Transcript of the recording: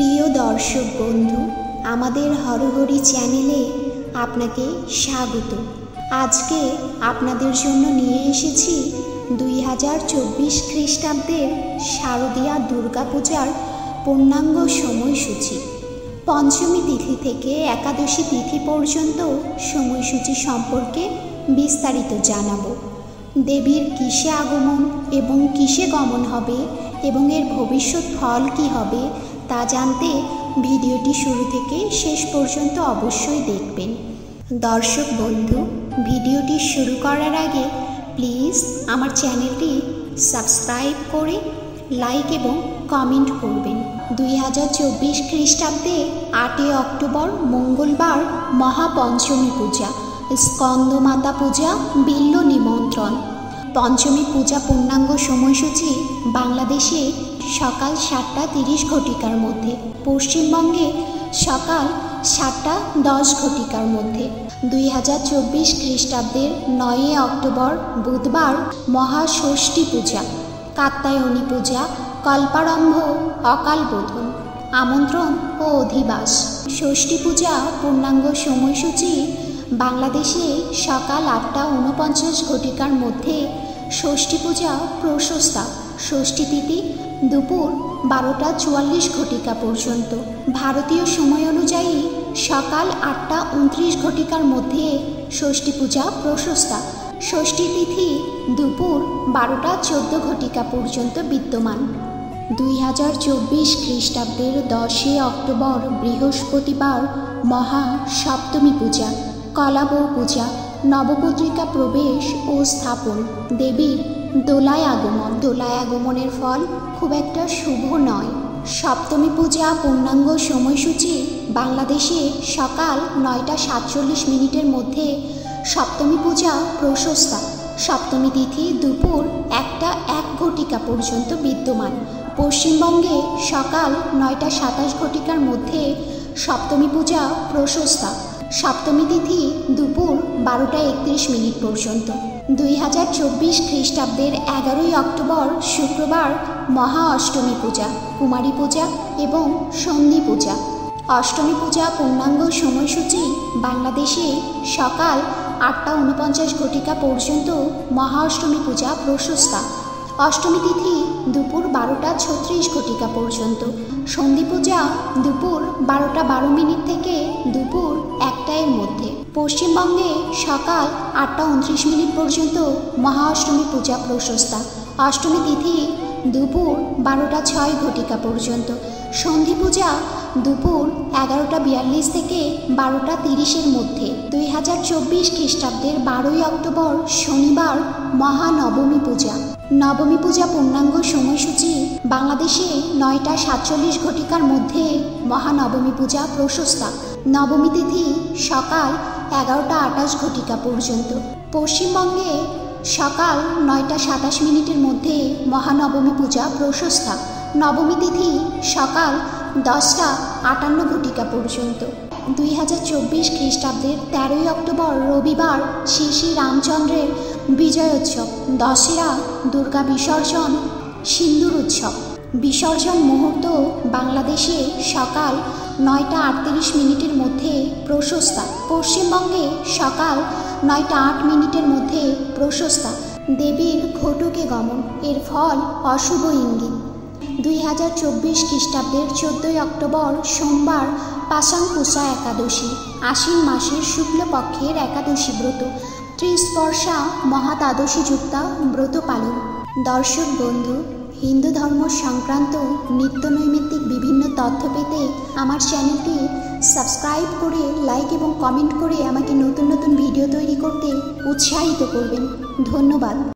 প্রিয় দর্শক বন্ধু, আমাদের হরহরি চ্যানেলে আপনাকে স্বাগত। আজকে আপনাদের জন্য নিয়ে এসেছি 2024 খ্রিস্টাব্দের শারদীয়া দুর্গাপূজার পূর্ণাঙ্গ সময়সূচি। পঞ্চমী তিথি থেকে একাদশী তিথি পর্যন্ত সময়সূচি সম্পর্কে বিস্তারিত জানাবো। দেবীর কিসে আগমন এবং কিসে গমন হবে এবং এর ভবিষ্যৎ ফল কী হবে তা জানতে ভিডিওটি শুরু থেকে শেষ পর্যন্ত অবশ্যই দেখবেন। দর্শক বন্ধু, ভিডিওটি শুরু করার আগে প্লিজ আমার চ্যানেলটি সাবস্ক্রাইব করে লাইক এবং কমেন্ট করবেন। 2024 খ্রিস্টাব্দে 8 অক্টোবর মঙ্গলবার মহাপঞ্চমী পূজা, স্কন্দমাতা পূজা, বিল্ল নিমন্ত্রণ। পঞ্চমী পূজা পূর্ণাঙ্গ সময়সূচি বাংলাদেশে সকাল 7:30 মধ্যে, পশ্চিমবঙ্গে সকাল 7:10 মধ্যে। 2024 খ্রিস্টাব্দের 9 অক্টোবর বুধবার মহাষষ্ঠী পূজা, কাত্যায়নী পূজা, কল্পারম্ভ, অকাল বোধন, আমন্ত্রণ ও অধিবাস। ষষ্ঠী পূজা পূর্ণাঙ্গ সময়সূচি বাংলাদেশে সকাল 8:49 মধ্যে, ষষ্ঠী পূজা প্রশস্তা, ষষ্ঠী তিথি দুপুর 12:44 পর্যন্ত। ভারতীয় সময় অনুযায়ী সকাল 8:29 মধ্যে ষষ্ঠী পূজা প্রশস্তা, ষষ্ঠী তিথি দুপুর 12:14 পর্যন্ত বিদ্যমান। 2024 খ্রিস্টাব্দের 10 অক্টোবর বৃহস্পতিবার মহা সপ্তমী পূজা, কলাবৌ পূজা, নবপত্রিকা প্রবেশ ও স্থাপন, দেবীর দোলায় আগমন। দোলায় আগমনের ফল খুব একটা শুভ নয়। সপ্তমী পূজা পূর্ণাঙ্গ সময়সূচি বাংলাদেশে সকাল 9:47 মধ্যে, সপ্তমী পূজা প্রশস্তা, সপ্তমী তিথি দুপুর 1:01 পর্যন্ত বিদ্যমান। পশ্চিমবঙ্গে সকাল 9:27 মধ্যে, সপ্তমী পূজা প্রশস্তা, সপ্তমী তিথি দুপুর 12:31 পর্যন্ত। 2024 খ্রিস্টাব্দের 11 অক্টোবর শুক্রবার মহা অষ্টমী পূজা, কুমারী পূজা এবং সন্ধি পূজা। অষ্টমী পূজা পূর্ণাঙ্গ সময়সূচি বাংলাদেশে সকাল 8:49 পর্যন্ত, মহা অষ্টমী পূজা প্রশস্তা, অষ্টমী তিথি দুপুর 12:36 পর্যন্ত। সন্ধি পূজা দুপুর 12:12 থেকে দুপুর 1টার মধ্যে। পশ্চিমবঙ্গে সকাল 8:29 পর্যন্ত মহা অষ্টমী পূজা প্রশস্তা, অষ্টমী তিথি দুপুর 12:06 পর্যন্ত। সন্ধি পূজা দুপুর 11:42 থেকে 12:30 মধ্যে। 2024 খ্রিস্টাব্দের 12 অক্টোবর শনিবার মহানবমী পূজা। নবমী পূজা পূর্ণাঙ্গ সময়সূচি বাংলাদেশে 9:47 মধ্যে, মহানবমী পূজা প্রশস্তা, নবমী তিথি সকাল 11:28 পর্যন্ত। পশ্চিমবঙ্গে সকাল 9:27 মধ্যে, মহানবমী পূজা প্রশস্তা, নবমী তিথি সকাল 10:58 পর্যন্ত। 2024 খ্রিস্টাব্দের 13 অক্টোবর রবিবার শ্রী শ্রী রামচন্দ্রের বিজয়োৎসব, দশেরা, দুর্গা বিসর্জন, সিন্দুর উৎসব। বিসর্জন মুহূর্ত বাংলাদেশে সকাল 9:38 মধ্যে প্রশস্তা, পশ্চিমবঙ্গে সকাল 9:08 মধ্যে প্রশস্তা। দেবীর ঘটকে গমন, এর ফল অশুভ ইঙ্গিত। 2024 খ্রিস্টাব্দের 14 অক্টোবর সোমবার পাশাঙ্কুশা একাদশী, আশ্বিন মাসের শুক্লপক্ষের একাদশী ব্রত, ত্রিস্পর্শা মহাদ্বাদশী যুক্তা ব্রত পালন। দর্শক বন্ধু, হিন্দু ধর্ম সংক্রান্ত নিত্য নৈমিত্তিক বিভিন্ন তথ্য পেতে আমার চ্যানেলটি সাবস্ক্রাইব করে লাইক এবং কমেন্ট করে আমাকে নতুন নতুন ভিডিও তৈরি করতে উৎসাহিত করবেন। ধন্যবাদ।